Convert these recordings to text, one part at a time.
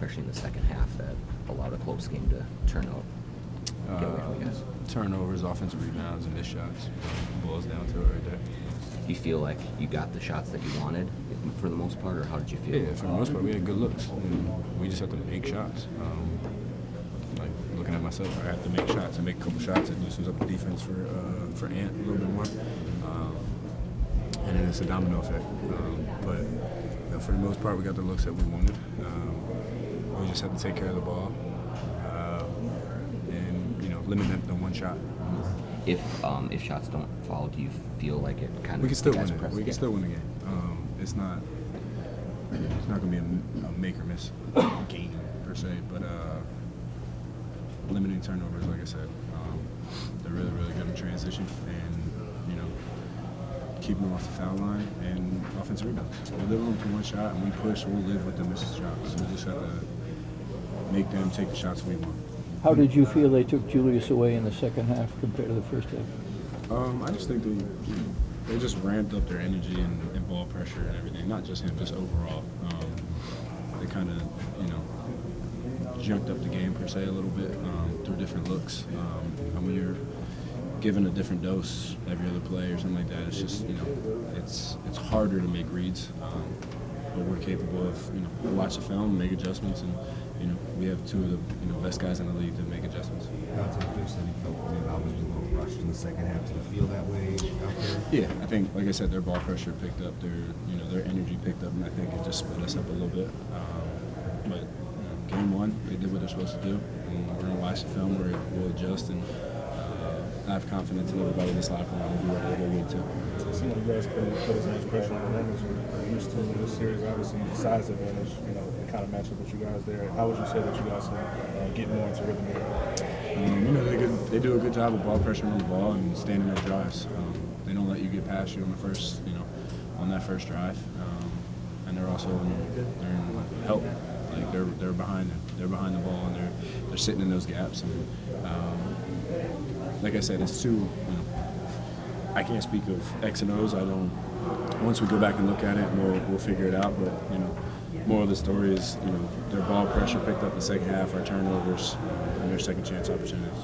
especially in the second half, that allowed a close game to turn out? Get away from you guys? Turnovers, offensive rebounds, and missed shots. Boils down to it right there. Do you feel like you got the shots that you wanted for the most part, or how did you feel? Yeah, for the most part, we had good looks. And we just have to make shots. Like looking at myself, I have to make shots and make a couple shots. It loosens up the defense for Ant a little bit more. And then it's a domino effect. But for the most part, we got the looks that we wanted. We just have to take care of the ball and limit them to one shot. If shots don't fall, do you feel like it kind of? We can still win it. We can still win the game. It's not going to be a make or miss game per se, but limiting turnovers, like I said, they're really, really good in transition, and keeping them off the foul line and offensive rebounds. We limit them to one shot, and we push. We'll live with the missed shots. So we just have to make them take the shots we want. How did you feel they took Julius away in the second half compared to the first half? I just think they just ramped up their energy and ball pressure and everything. Not just him, just overall. They kind of, junked up the game per se a little bit through different looks. And when you're given a different dose every other play or something like that, it's just, it's harder to make reads. But we're capable of, watch the film, make adjustments, and we have two of the best guys in the league to make adjustments. Donte said he felt that I was a little rushed in the second half. Do you feel that way out there? Yeah, I think, like I said, their ball pressure picked up, their energy picked up, and I think it just split us up a little bit. But game one, they did what they're supposed to do. And we're going to watch the film, we'll adjust, and I have confidence in everybody in this locker room will do what they need to. It seemed like you guys couldn't put as much pressure on them as you're used to in this series. Obviously, the size advantage, it kind of matched up with you guys there. How would you say that you guys can get more into rhythm there? They do a good job of ball pressure on the ball and standing their drives. They don't let you get past you on the first, on that first drive. And they're also they're in help. Like they're behind them. They're behind the ball and they're sitting in those gaps. And like I said, it's too. I can't speak of X and O's. I don't. Once we go back and look at it, we'll figure it out. But more of the story is their ball pressure picked up the second half, our turnovers, and their second chance opportunities.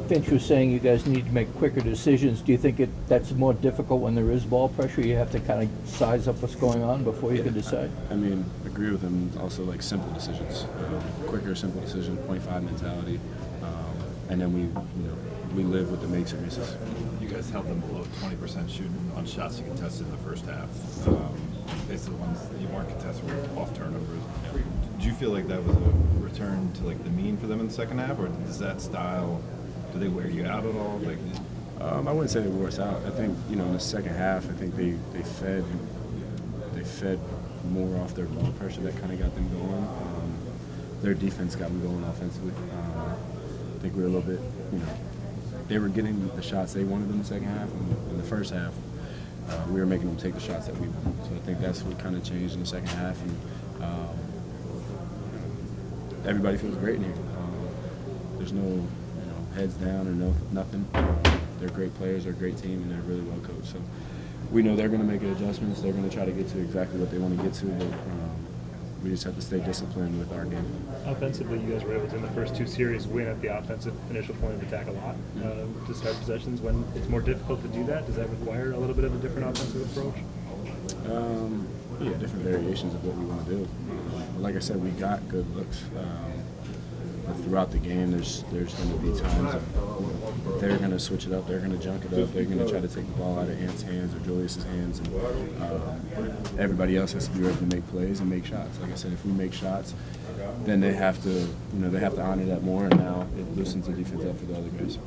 Finch was saying you guys need to make quicker decisions. Do you think that's more difficult when there is ball pressure? You have to kind of size up what's going on before you can decide? I agree with him. Also, like simple decisions, quicker, simple decisions, 0.5 mentality, and then we live with the makes or misses. You guys held them below 20% shooting on shots you contested in the first half. Basically, the ones that you weren't contesting were off turnovers. Did you feel like that was a return to the mean for them in the second half, or does that style? Do they wear you out at all? I wouldn't say they wore us out. I think in the second half, I think they fed more off their ball pressure that kind of got them going. Their defense got them going offensively. I think we were a little bit, they were getting the shots they wanted in the second half, and in the first half, we were making them take the shots that we wanted. So I think that's what kind of changed in the second half, and everybody feels great in here. There's no heads down or nothing. They're great players, they're a great team, and they're really well coached. So we know they're going to make adjustments. They're going to try to get to exactly what they want to get to, but we just have to stay disciplined with our game. Offensively, you guys were able to, in the first two series, win at the offensive initial point of attack a lot to start possessions. When it's more difficult to do that, does that require a little bit of a different offensive approach? Yeah, different variations of what we want to do. Like I said, we got good looks. But throughout the game, there's going to be times that they're going to switch it up, they're going to junk it up, they're going to try to take the ball out of Ant's hands or Julius's hands, and everybody else has to be ready to make plays and make shots. Like I said, if we make shots, then they have to honor that more, and now it loosens the defense up for the other guys.